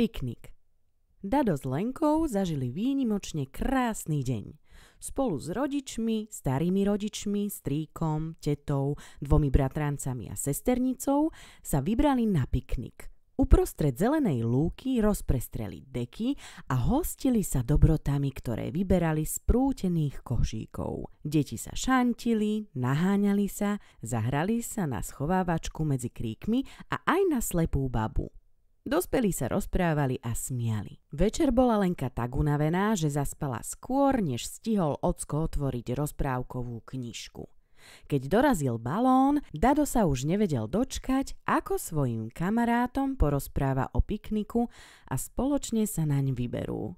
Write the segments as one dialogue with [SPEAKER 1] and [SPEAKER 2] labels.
[SPEAKER 1] Piknik. Dado s Lenkou zažili výnimočne krásny deň. Spolu s rodičmi, starými rodičmi, strýkom, tetou, 2 bratrancami a sesternicou sa vybrali na piknik. Uprostred zelenej lúky rozprestreli deky a hostili sa dobrotami, ktoré vyberali z prútených košíkov. Deti sa šantili, naháňali sa, zahrali sa na schovávačku medzi kríkmi a aj na slepú babu. Dospelí sa rozprávali a smiali. Večer bola Lenka tak unavená, že zaspala skôr, než stihol ocko otvoriť rozprávkovú knižku. Keď dorazil balón, Dado sa už nevedel dočkať, ako svojim kamarátom porozpráva o pikniku a spoločne sa naň vyberú.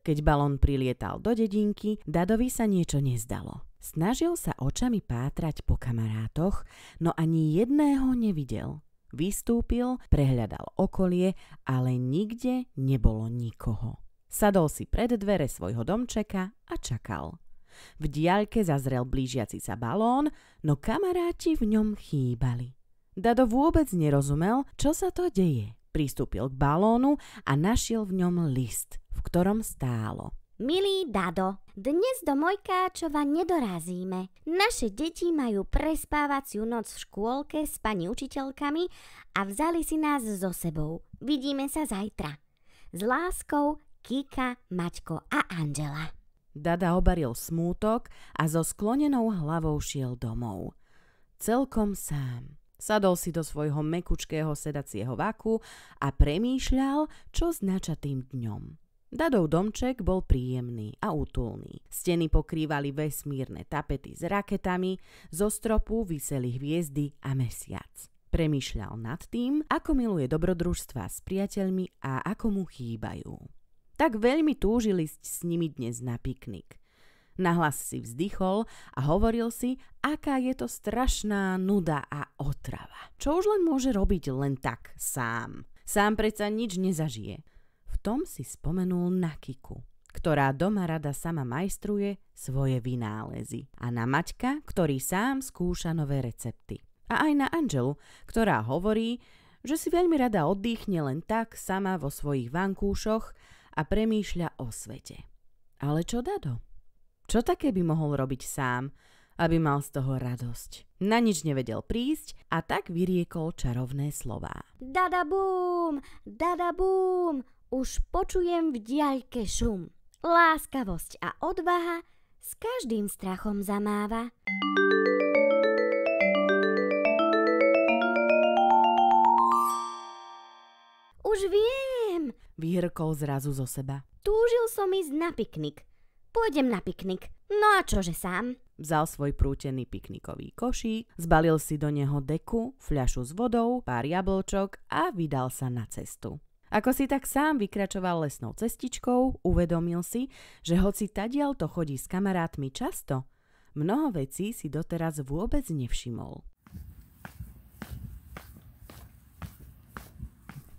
[SPEAKER 1] Keď balón prilietal do dedinky, Dadovi sa niečo nezdalo. Snažil sa očami pátrať po kamarátoch, no ani jedného nevidel. Vystúpil, prehľadal okolie, ale nikde nebolo nikoho. Sadol si pred dvere svojho domčeka a čakal. V diaľke zazrel blížiaci sa balón, no kamaráti v ňom chýbali. Dado vôbec nerozumel, čo sa to deje. Pristúpil k balónu a našiel v ňom list, v ktorom stálo:
[SPEAKER 2] Milý Dado, dnes do Mojkáčova nedorazíme. Naše deti majú prespávaciu noc v škôlke s pani učiteľkami a vzali si nás so sebou. Vidíme sa zajtra. S láskou, Kika, Maťko a Angela.
[SPEAKER 1] Dada obaril smútok a so sklonenou hlavou šiel domov. Celkom sám. Sadol si do svojho mekučkého sedacieho vaku a premýšľal, čo znača tým dňom. Dadov domček bol príjemný a útulný. Steny pokrývali vesmírne tapety s raketami, zo stropu viseli hviezdy a mesiac. Premýšľal nad tým, ako miluje dobrodružstvá s priateľmi a ako mu chýbajú. Tak veľmi túžil ísť s nimi dnes na piknik. Nahlas si vzdychol a hovoril si, aká je to strašná nuda a otrava. Čo už len môže robiť len tak sám. Sám predsa nič nezažije. V tom si spomenul na Kiku, ktorá doma rada sama majstruje svoje vynálezy. A na Maťka, ktorý sám skúša nové recepty. A aj na Angelu, ktorá hovorí, že si veľmi rada oddychne len tak sama vo svojich vankúšoch a premýšľa o svete. Ale čo Dado? Čo také by mohol robiť sám, aby mal z toho radosť? Na nič nevedel prísť a tak vyriekol čarovné slová.
[SPEAKER 2] Dada bum, už počujem v diaľke šum. Láskavosť a odvaha s každým strachom zamáva. Už viem,
[SPEAKER 1] vyhrkol zrazu zo seba.
[SPEAKER 2] Túžil som ísť na piknik. Pôjdem na piknik. No a čože sám?
[SPEAKER 1] Vzal svoj prútený piknikový košík, zbalil si do neho deku, fľašu s vodou, pár jablčok a vydal sa na cestu. Ako si tak sám vykračoval lesnou cestičkou, uvedomil si, že hoci tadiaľto chodí s kamarátmi často, mnoho vecí si doteraz vôbec nevšimol.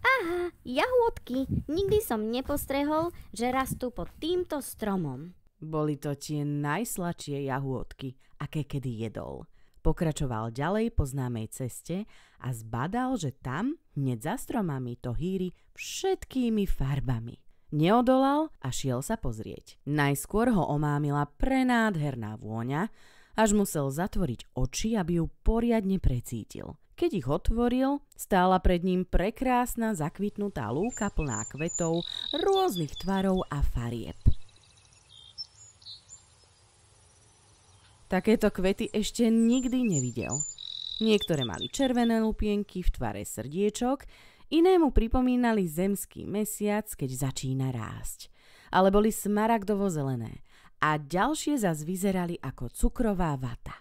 [SPEAKER 2] Aha, jahôdky. Nikdy som nepostrehol, že rastú pod týmto stromom.
[SPEAKER 1] Boli to tie najsladšie jahôdky, aké kedy jedol. Pokračoval ďalej po známej ceste a zbadal, že tam, hneď za stromami, to hýri všetkými farbami. Neodolal a šiel sa pozrieť. Najskôr ho omámila prenádherná vôňa, až musel zatvoriť oči, aby ju poriadne precítil. Keď ich otvoril, stála pred ním prekrásna zakvitnutá lúka plná kvetov rôznych tvarov a farieb. Takéto kvety ešte nikdy nevidel. Niektoré mali červené lupienky v tvare srdiečok, iné mu pripomínali zemský mesiac, keď začína rásť. Ale boli smaragdovo-zelené a ďalšie zas vyzerali ako cukrová vata.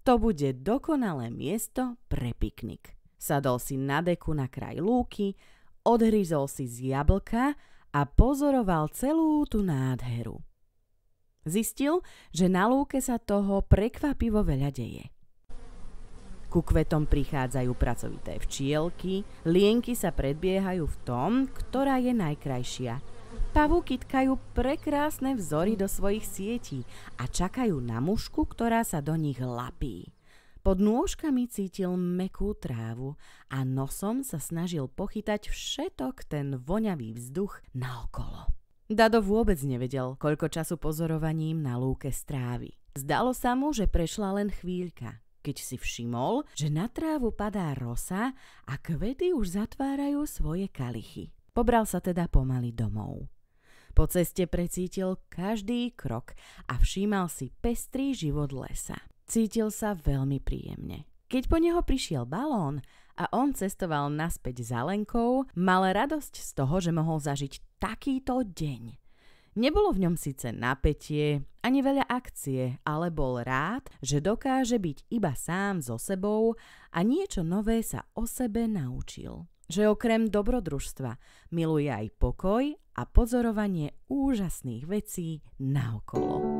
[SPEAKER 1] To bude dokonalé miesto pre piknik. Sadol si na deku na kraj lúky, odhryzol si z jablka a pozoroval celú tú nádheru. Zistil, že na lúke sa toho prekvapivo veľa deje. Ku kvetom prichádzajú pracovité včielky, lienky sa predbiehajú v tom, ktorá je najkrajšia. Pavúky tkajú prekrásne vzory do svojich sietí a čakajú na mušku, ktorá sa do nich lapí. Pod nôžkami cítil mäkkú trávu a nosom sa snažil pochytať všetok ten voňavý vzduch naokolo. Dado vôbec nevedel, koľko času pozorovaním na lúke strávi. Zdalo sa mu, že prešla len chvíľka, keď si všimol, že na trávu padá rosa a kvety už zatvárajú svoje kalichy. Pobral sa teda pomaly domov. Po ceste precítil každý krok a všímal si pestrý život lesa. Cítil sa veľmi príjemne. Keď po neho prišiel balón a on cestoval naspäť za Lenkou, mal radosť z toho, že mohol zažiť takýto deň. Nebolo v ňom síce napätie, ani veľa akcie, ale bol rád, že dokáže byť iba sám so sebou a niečo nové sa o sebe naučil. Že okrem dobrodružstva miluje aj pokoj a pozorovanie úžasných vecí naokolo.